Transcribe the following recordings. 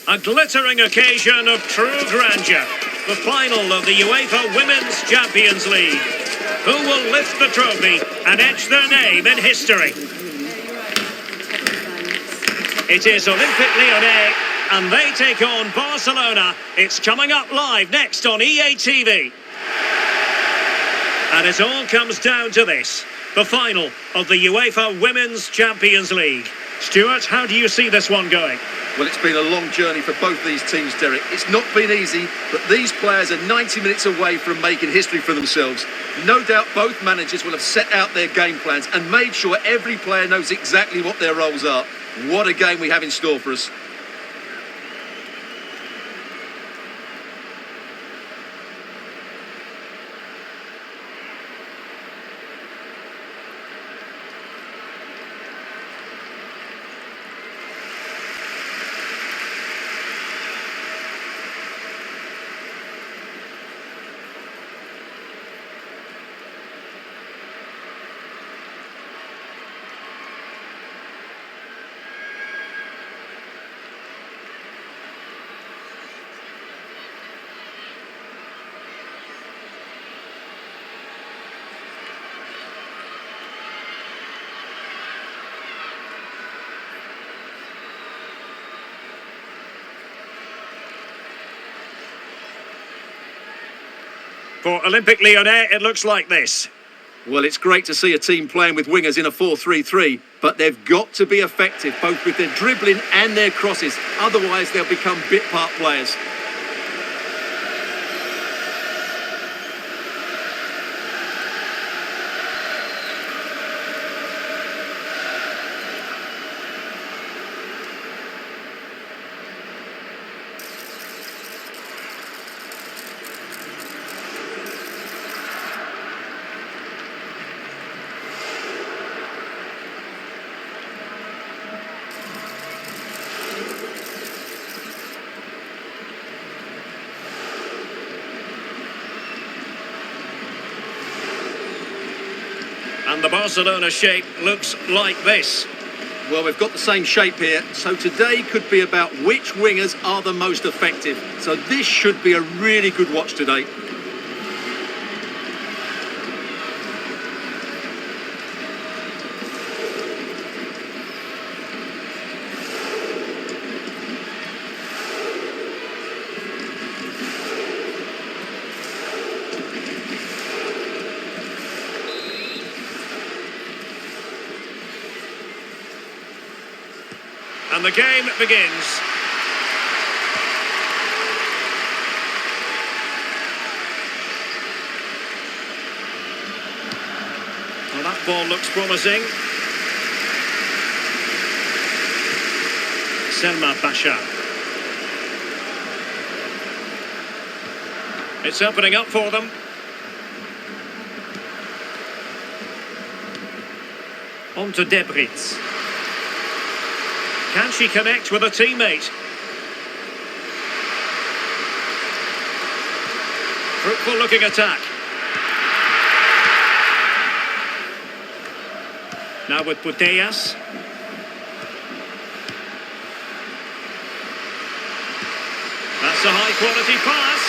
A glittering occasion of true grandeur. The final of the UEFA Women's Champions League. Who will lift the trophy and etch their name in history? It is Olympique Lyonnais, and they take on Barcelona. It's coming up live next on EA TV. And it all comes down to this, the final of the UEFA Women's Champions League. Stuart, how do you see this one going? Well, it's been a long journey for both these teams, Derek. It's not been easy, but these players are 90 minutes away from making history for themselves. No doubt both managers will have set out their game plans and made sure every player knows exactly what their roles are. What a game we have in store for us. For Olympique Lyonnais, it looks like this. Well, it's great to see a team playing with wingers in a 4-3-3, but they've got to be effective, both with their dribbling and their crosses. Otherwise, they'll become bit-part players. And the Barcelona shape looks like this. Well, we've got the same shape here, so today could be about which wingers are the most effective. So this should be a really good watch today. And the game begins. Well, that ball looks promising. Selma Basha. It's opening up for them. On to Debritz. Can she connect with a teammate? Fruitful looking attack. Now with Putellas. That's a high quality pass.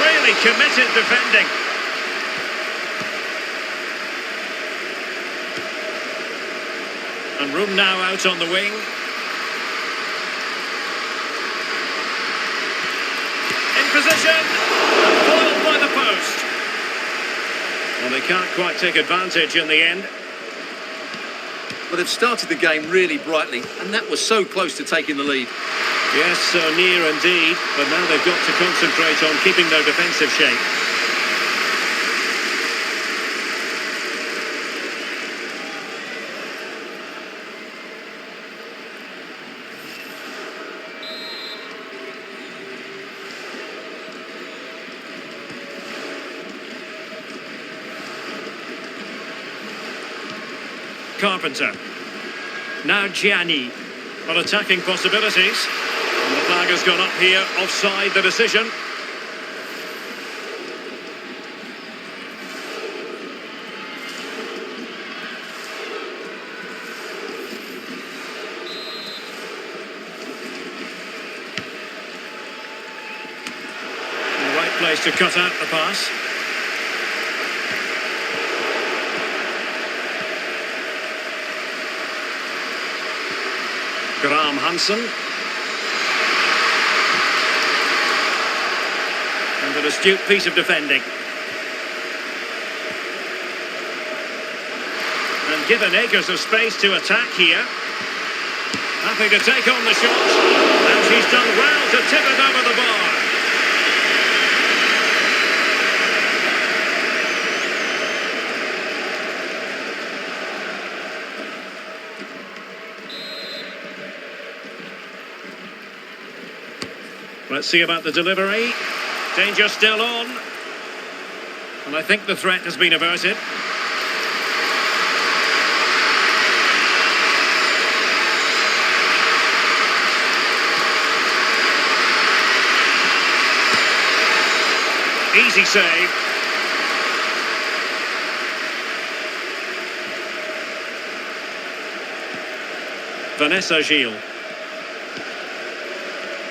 Really committed defending. And room now out on the wing. In position. Foiled by the post. Well, they can't quite take advantage in the end. Well, they've started the game really brightly, and that was so close to taking the lead. Yes, so near indeed. But now they've got to concentrate on keeping their defensive shape. Carpenter. Now Gianni. Well, attacking possibilities. And the flag has gone up here, offside the decision. Tries to cut out the pass. Graham Hansen. And an astute piece of defending. And given acres of space to attack here. Happy to take on the shot. And she's done well to tip it over the bar. Let's see about the delivery. Danger still on. And I think the threat has been averted. Easy save. Vanessa Gilles.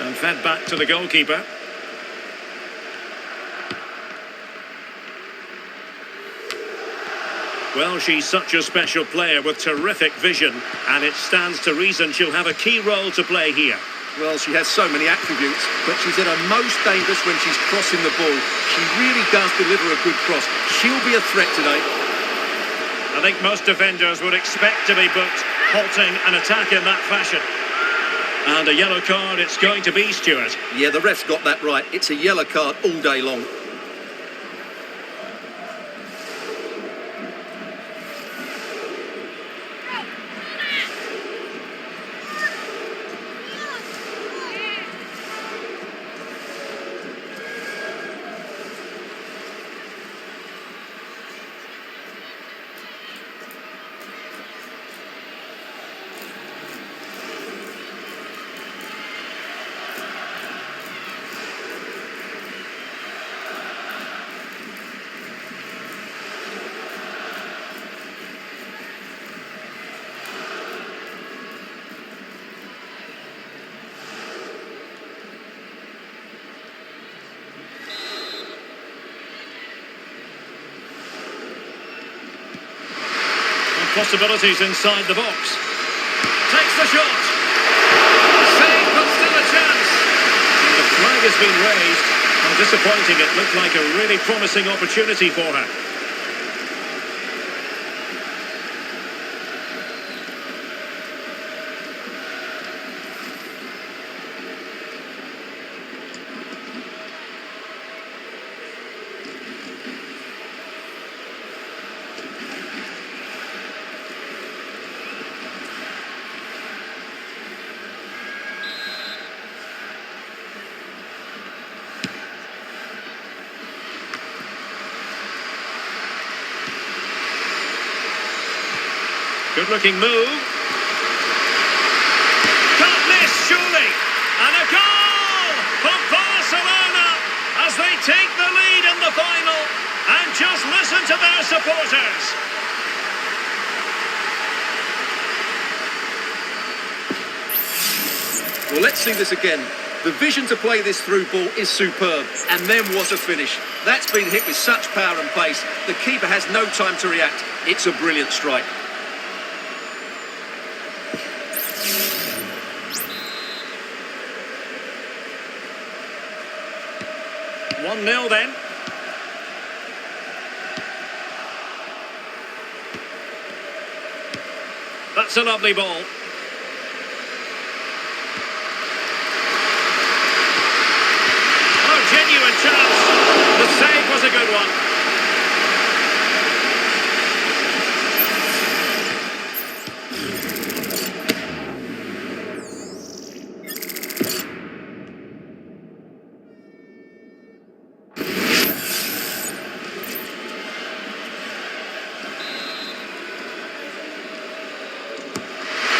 And fed back to the goalkeeper. Well, she's such a special player with terrific vision, and it stands to reason she'll have a key role to play here. Well, she has so many attributes, but she's at her most dangerous when she's crossing the ball. She really does deliver a good cross. She'll be a threat today. I think most defenders would expect to be booked, halting an attack in that fashion. And a yellow card it's going to be, Stuart. Yeah, the ref's got that right. It's a yellow card all day long. Possibilities inside the box. Takes the shot. Save, but still a chance. And the flag has been raised. And disappointing, it looked like a really promising opportunity for her. Good-looking move. Can't miss, surely. And a goal for Barcelona as they take the lead in the final. And just listen to their supporters. Well, let's see this again. The vision to play this through ball is superb. And then what a finish. That's been hit with such power and pace. The keeper has no time to react. It's a brilliant strike. One 0 then. That's a lovely ball. Oh, genuine chance. The save was a good one.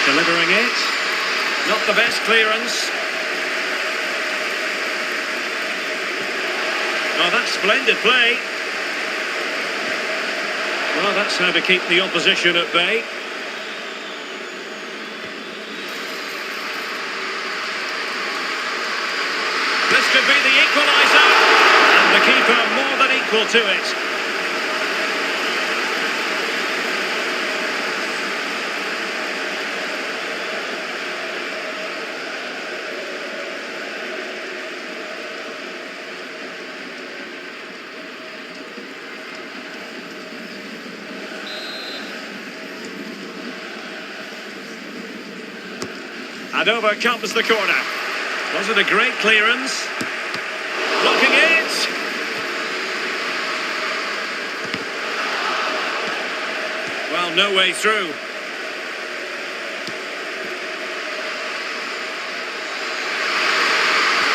Delivering it. Not the best clearance. Oh, that's splendid play. Well, that's how to keep the opposition at bay. This could be the equaliser. And The keeper more than equal to it. And over comes the corner. Was it a great clearance? Blocking it! Well, no way through.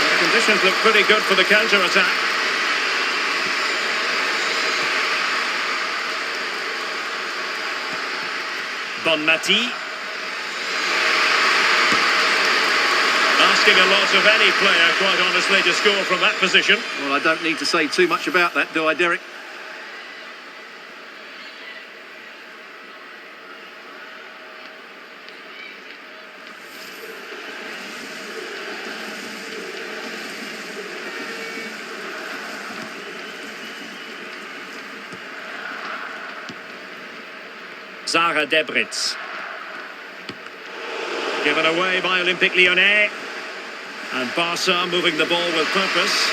The conditions look pretty good for the counter-attack. Bonmatí. Asking a lot of any player, quite honestly, to score from that position. Well, I don't need to say too much about that, do I, Derek? Zara Debritz. Given away by Olympique Lyonnais. And Barca moving the ball with purpose.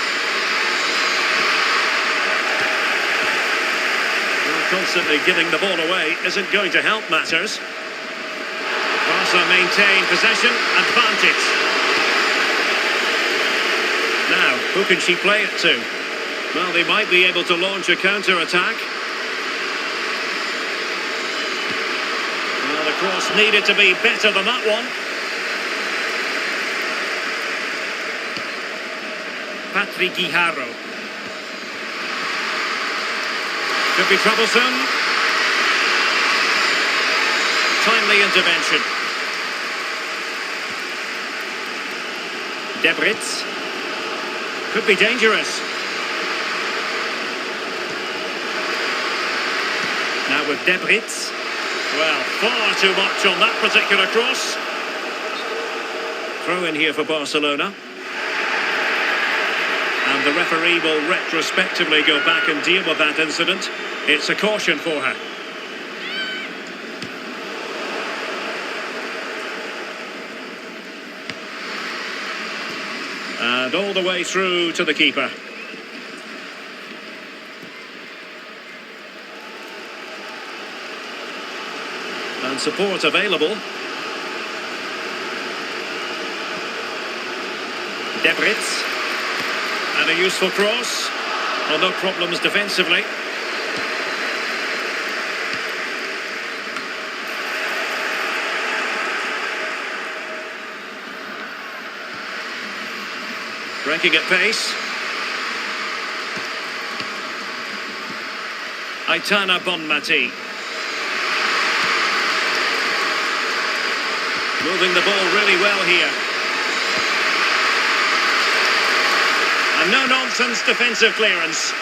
Well, constantly giving the ball away isn't going to help matters. Barca maintain possession, advantage. Now, who can she play it to? Well, they might be able to launch a counter-attack. Well, the cross needed to be better than that one. Patrick Guijarro. Could be troublesome. Timely intervention. Debritz. Could be dangerous. Now with Debritz. Well, far too much on that particular cross. Throw in here for Barcelona. And the referee will retrospectively go back and deal with that incident. It's a caution for her. And all the way through to the keeper. And support available. Debritz. And a useful cross. Well, no problems defensively. Breaking at pace. Aitana Bonmatí. Moving the ball really well here. And no-nonsense defensive clearance.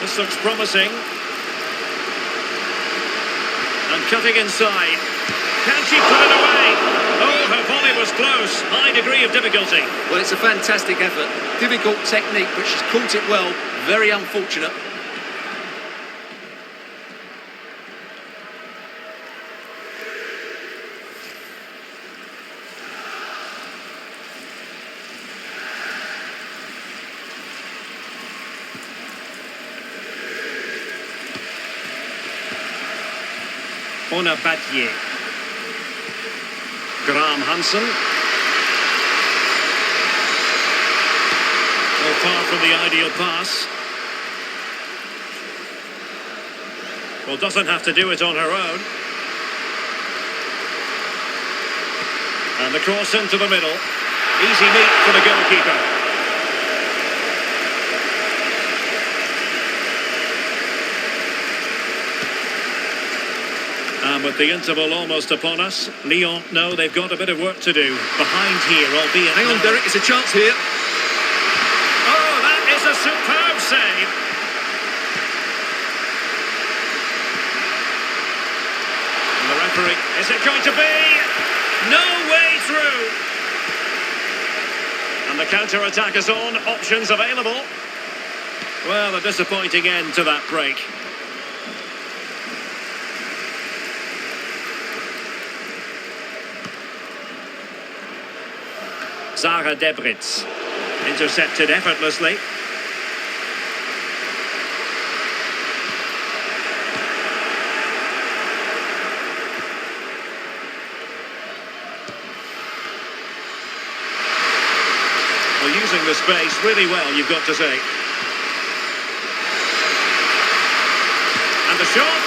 This looks promising. And cutting inside. Can she put it away? Oh, her volley was close. High degree of difficulty. Well, it's a fantastic effort. Difficult technique, but she's caught it well. Very unfortunate. Bonmatí. Graham Hansen. Well, far from the ideal pass. Well, doesn't have to do it on her own. And the cross into the middle. Easy meet for the goalkeeper. And with the interval almost upon us, Lyon know they've got a bit of work to do. Behind here, albeit... Hang on, Derek, it's a chance here. Oh, that is a superb save. And the referee, is it going to be? No way through. And the the counter-attack is on, options available. Well, a disappointing end to that break. Zara Debritz. Intercepted effortlessly. Well, using the space really well, you've got to say. And the shot,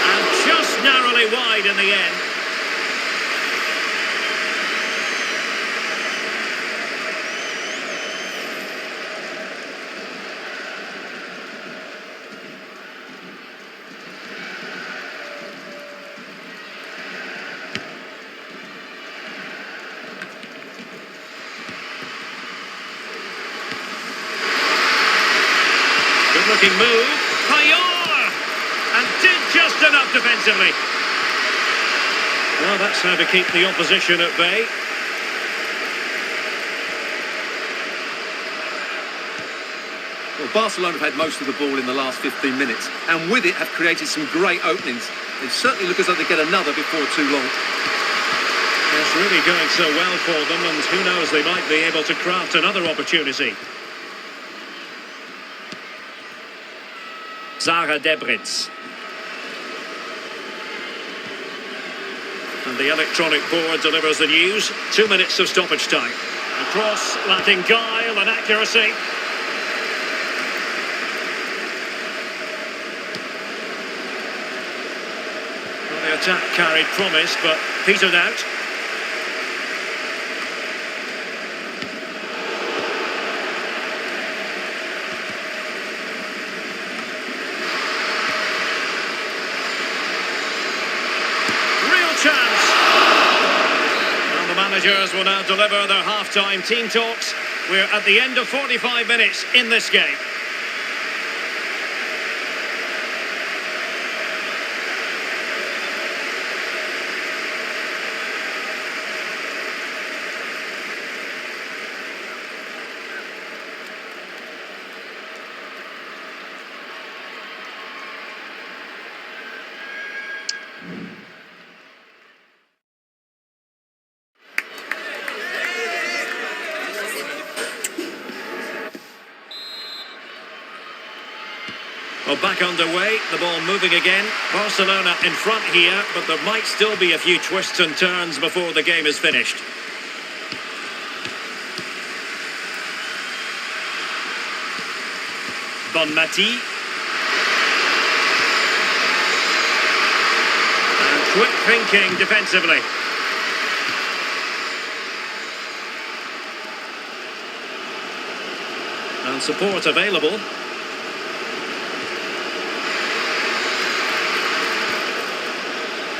and just narrowly wide in the end. Good-looking move. Payot! And did just enough defensively. Well, that's how to keep the opposition at bay. Well, Barcelona have had most of the ball in the last 15 minutes, and with it have created some great openings. They certainly look as though they get another before too long. It's really going so well for them, and who knows, they might be able to craft another opportunity. Zara Debritz. And the electronic board delivers the news. 2 minutes of stoppage time. A cross lacking guile and accuracy. Well, the attack carried promise, but petered out. Chance. And the managers will now deliver their half-time team talks. We're at the end of 45 minutes in this game. Well, back underway, the ball moving again. Barcelona in front here, but there might still be a few twists and turns before the game is finished. Bonmatí. And quick thinking defensively. And support available.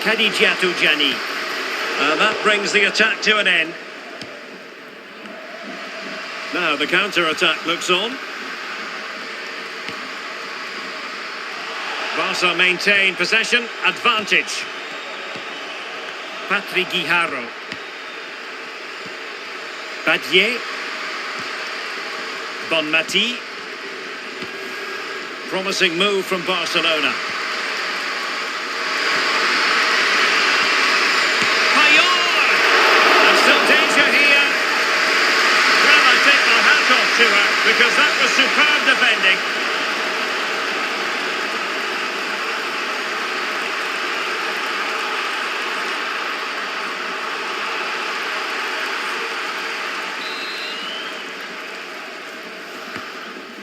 Khadijatu Jani. And that brings the attack to an end. Now the counter-attack looks on. Barca maintain possession, advantage. Patrick Guijarro. Badier. Bonmatí. Promising move from Barcelona. To her, because that was superb defending.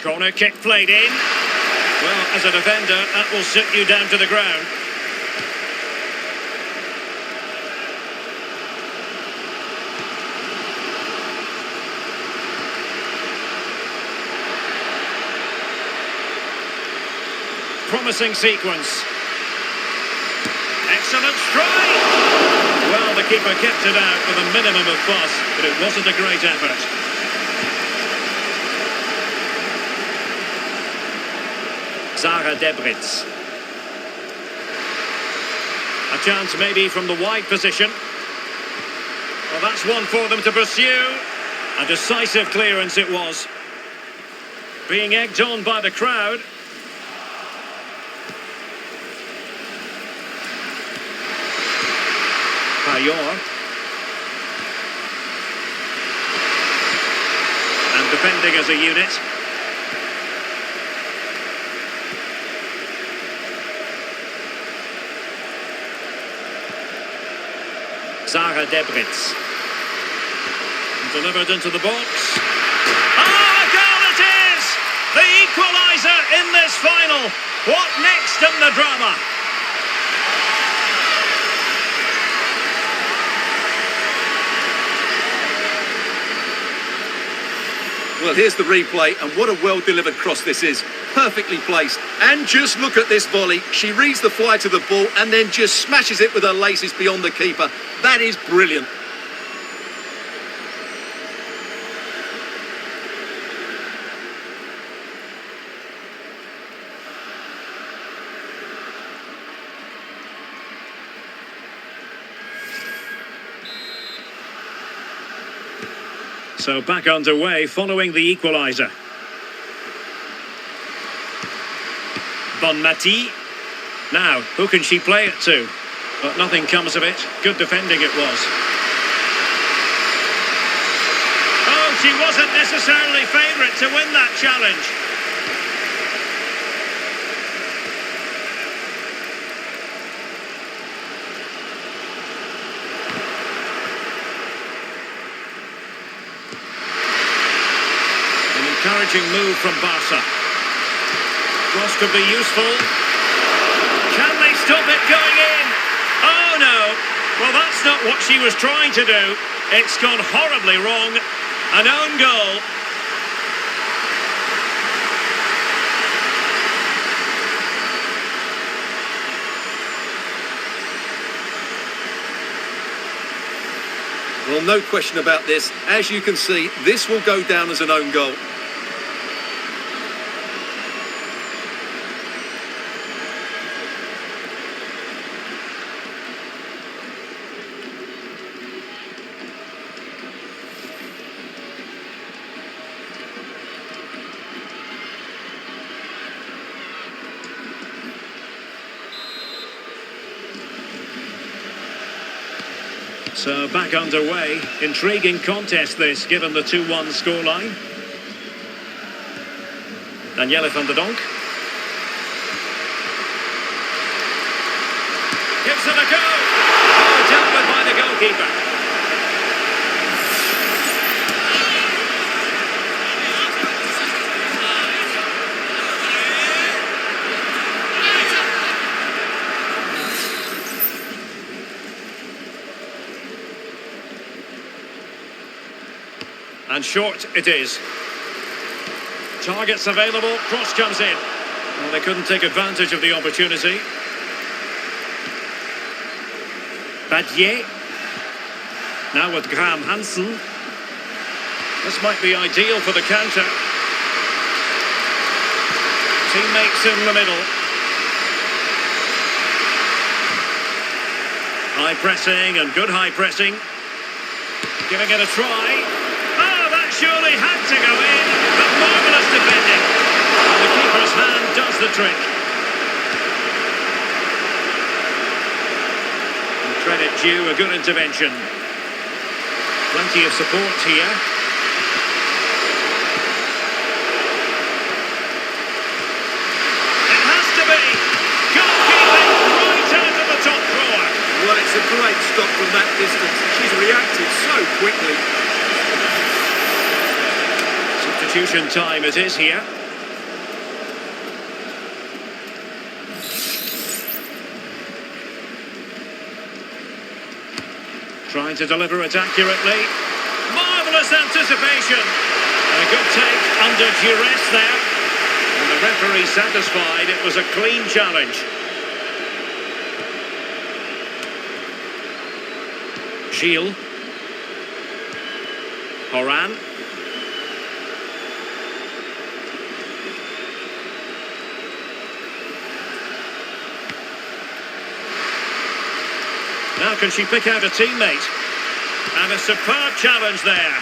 Corner kick played in. Well, as a defender, that will sit you down to the ground. Promising sequence. Excellent strike! Well, the keeper kept it out with a minimum of fuss, but it wasn't a great effort. Zara Debritz. A chance maybe from the wide position. Well, that's one for them to pursue. A decisive clearance it was. Being egged on by the crowd. Payor. And defending as a unit. Zara Debritz. Delivered into the box. A goal it is! The equaliser in this final. What next in the drama? Well, here's the replay, and what a well-delivered cross this is. Perfectly placed. And just look at this volley. She reads the fly to the ball and then just smashes it with her laces beyond the keeper. That is brilliant. So back underway following the equaliser. Bonmatí. Now, who can she play it to? But nothing comes of it. Good defending it was. Oh, she wasn't necessarily favourite to win that challenge. Encouraging move from Barca. Cross could be useful. Can they stop it going in? Oh no! Well, that's not what she was trying to do. It's gone horribly wrong. An own goal. Well, no question about this. As you can see, this will go down as an own goal. So back underway. Intriguing contest this, given the 2-1 scoreline. Danielle van der Donk. Gives it a go. Oh, dealt with by the goalkeeper. And short it is. Targets available, cross comes in. Well, they couldn't take advantage of the opportunity. Badier. Now with Graham Hansen. This might be ideal for the counter. Teammates in the middle. High pressing and good high pressing. Giving it a try. Surely had to go in, but marvellous defending. And the keeper's hand does the trick. And credit due, a good intervention. Plenty of support here. It has to be. Goalkeeping right out of the top drawer. Well, it's a great stop from that distance. She's reacted so quickly. Substitution time it is here. Trying to deliver it accurately. Marvellous anticipation. And a good take under duress there. And the referee satisfied it was a clean challenge. Gilles. Horan. Now can she pick out a teammate? And a superb challenge there.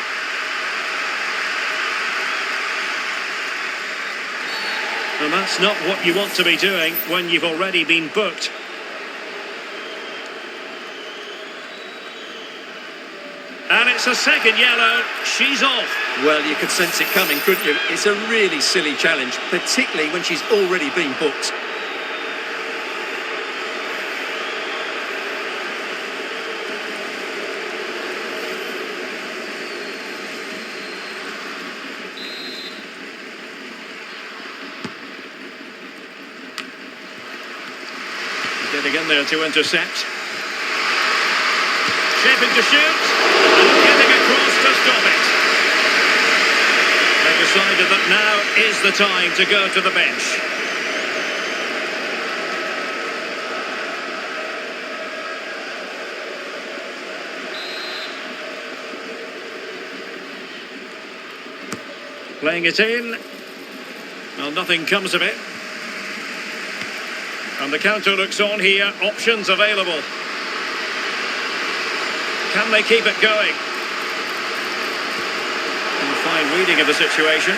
And that's not what you want to be doing when you've already been booked. And it's a second yellow. She's off. Well, you could sense it coming, couldn't you? It's a really silly challenge, particularly when she's already been booked. Getting in there to intercept. Shaping to shoot. And getting across to stop it. They decided that now is the time to go to the bench. Playing it in. Well, nothing comes of it. And the counter looks on here. Options available. Can they keep it going? And a fine reading of the situation.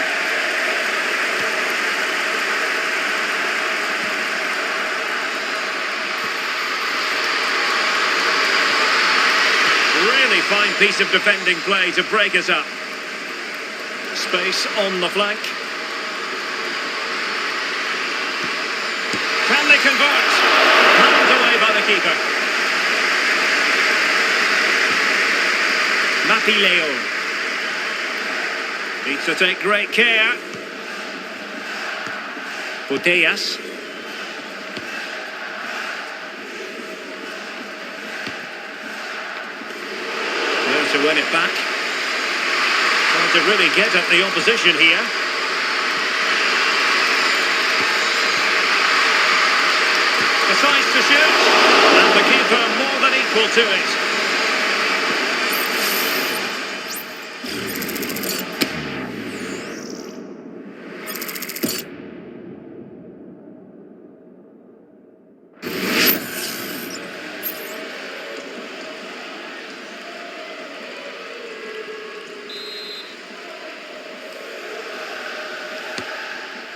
Really fine piece of defending play to break us up. Space on the flank. Can they convert? Handed away by the keeper. Leo needs to take great care. Putellas. There to win it back. Trying to really get at the opposition here. Decides to shoot. And the keeper more than equal to it.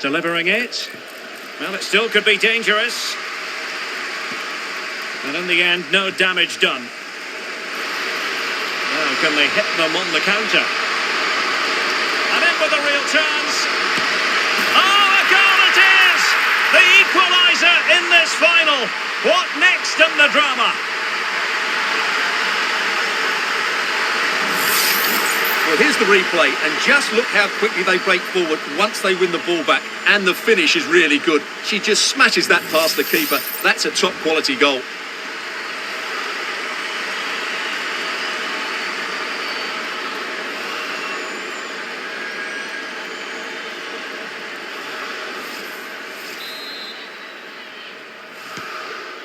Delivering it. Well, it still could be dangerous. And in the end, no damage done. Now, can they hit them on the counter? And in with a real chance. Oh, a goal it is! The equaliser in this final. What next in the drama? Well, here's the replay, and just look how quickly they break forward once they win the ball back. And the finish is really good. She just smashes that past the keeper. That's a top quality goal.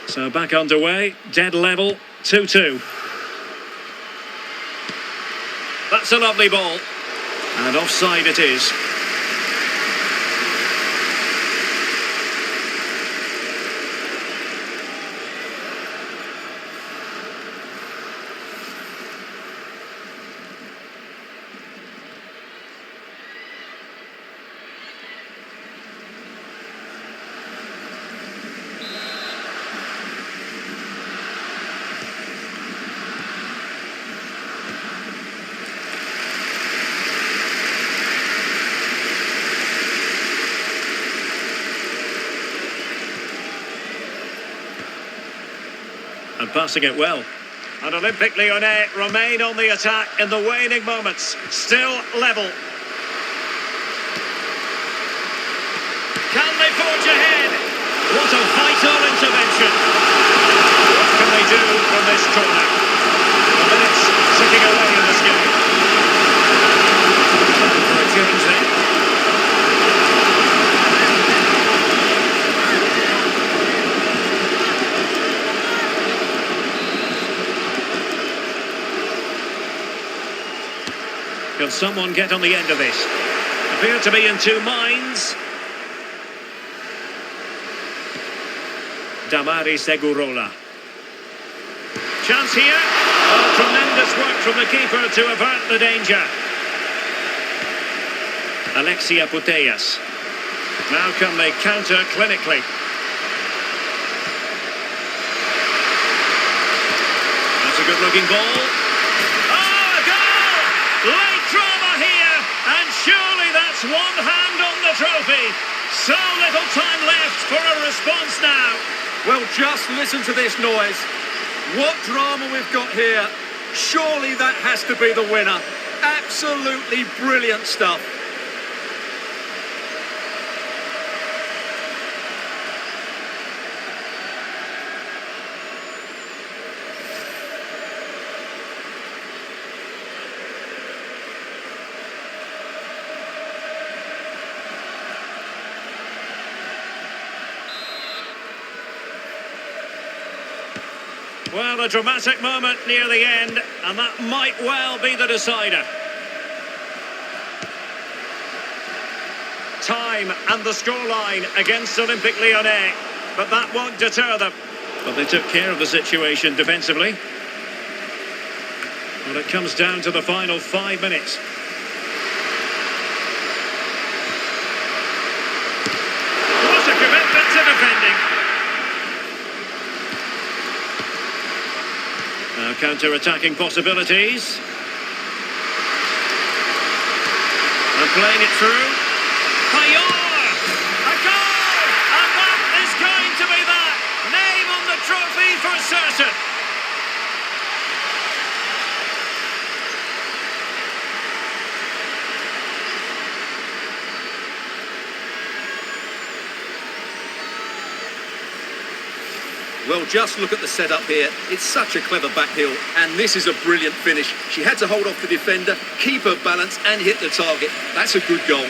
So back underway, dead level, 2-2. That's a lovely ball. And offside it is. And passing it well. And Olympique Lyonnais remain on the attack in the waning moments. Still level. Can they forge ahead? What a vital intervention. What can they do from this corner? The minutes ticking away in this game. Time for a change there. Can someone get on the end of this? Appear to be in two minds. Damari Segurola. Chance here. Oh, tremendous work from the keeper to avert the danger. Alexia Putellas. Now can they counter clinically? That's a good-looking ball. Oh, a goal! Late drama here, and surely that's one hand on the trophy. So little time left for a response now. Well, just listen to this noise. What drama we've got here. Surely that has to be the winner. Absolutely brilliant stuff. Well, a dramatic moment near the end, and that might well be the decider. Time and the scoreline against Olympique Lyonnais, but that won't deter them. But they took care of the situation defensively. Well, it comes down to the final 5 minutes. What a commitment to defending. Now counter-attacking possibilities. And playing it through. Payor! A goal! And that is going to be that! Name on the trophy for certain. Well, just look at the setup here. It's such a clever back heel, and this is a brilliant finish. She had to hold off the defender, keep her balance, and hit the target. That's a good goal.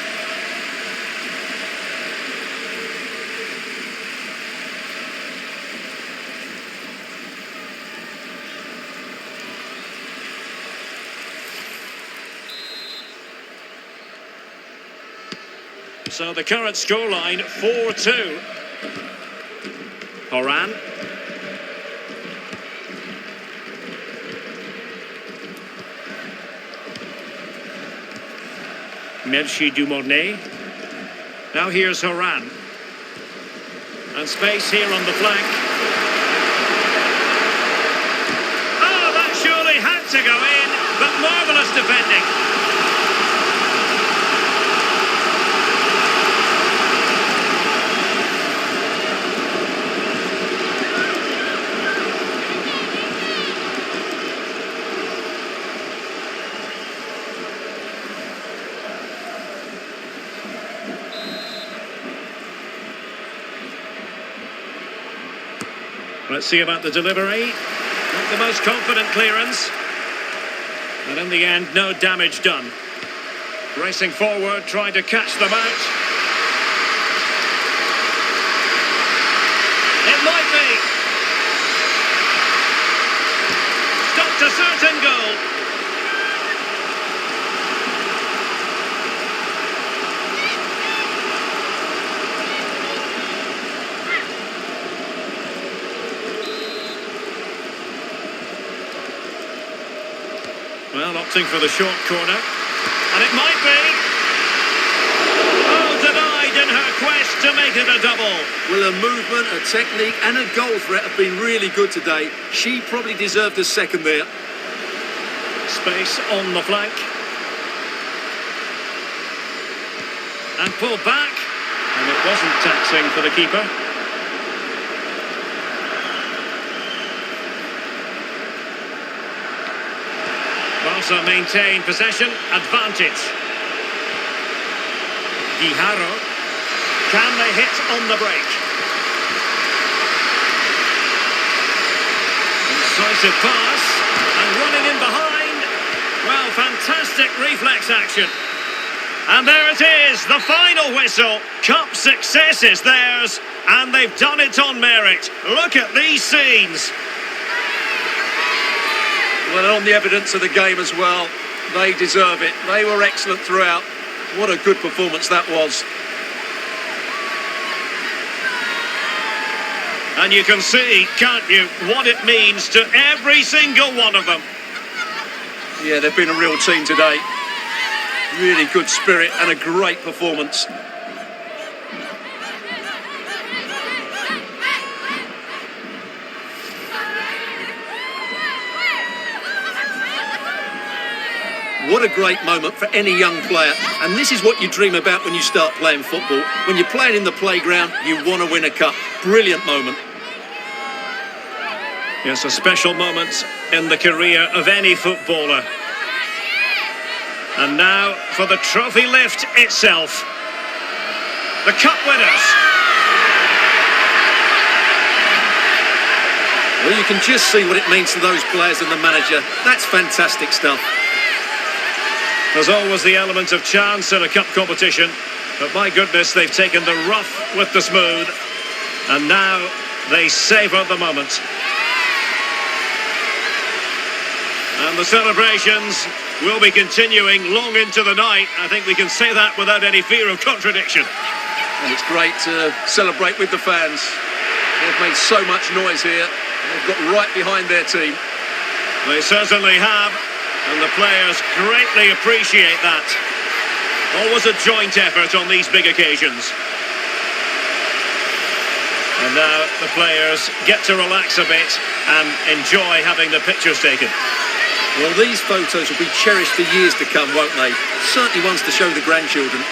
So the current scoreline, 4-2. Horan. Melchi Dumornay. Now here's Horan. And space here on the flank. Oh, that surely had to go in, but marvellous defending. Let's see about the delivery. Not the most confident clearance. And in the end, no damage done. Racing forward, trying to catch them out. It might be. Stopped a certain goal. Well, opting for the short corner. And it might be. Oh, denied in her quest to make it a double. Well, her movement, her technique and her goal threat have been really good today. She probably deserved a second there. Space on the flank. And pulled back. And it wasn't taxing for the keeper. Barca maintain possession, advantage. Guijarro. Can they hit on the break? Incisive pass, and running in behind. Well, fantastic reflex action. And there it is, the final whistle. Cup success is theirs, and they've done it on merit. Look at these scenes. Well, on the evidence of the game as well, they deserve it. They were excellent throughout. What a good performance that was. And you can see, can't you, what it means to every single one of them. Yeah, they've been a real team today. Really good spirit and a great performance. What a great moment for any young player. And this is what you dream about when you start playing football. When you're playing in the playground, you want to win a cup. Brilliant moment. Yes, a special moment in the career of any footballer. And now for the trophy lift itself. The cup winners. Well, you can just see what it means to those players and the manager. That's fantastic stuff. There's always the element of chance in a cup competition, but my goodness, they've taken the rough with the smooth, and now they savour the moment. And the celebrations will be continuing long into the night. I think we can say that without any fear of contradiction. And it's great to celebrate with the fans. They've made so much noise here. They've got right behind their team. They certainly have, and the players greatly appreciate that. Always a joint effort on these big occasions. And now the players get to relax a bit and enjoy having the pictures taken. Well, these photos will be cherished for years to come, won't they? Certainly ones to show the grandchildren.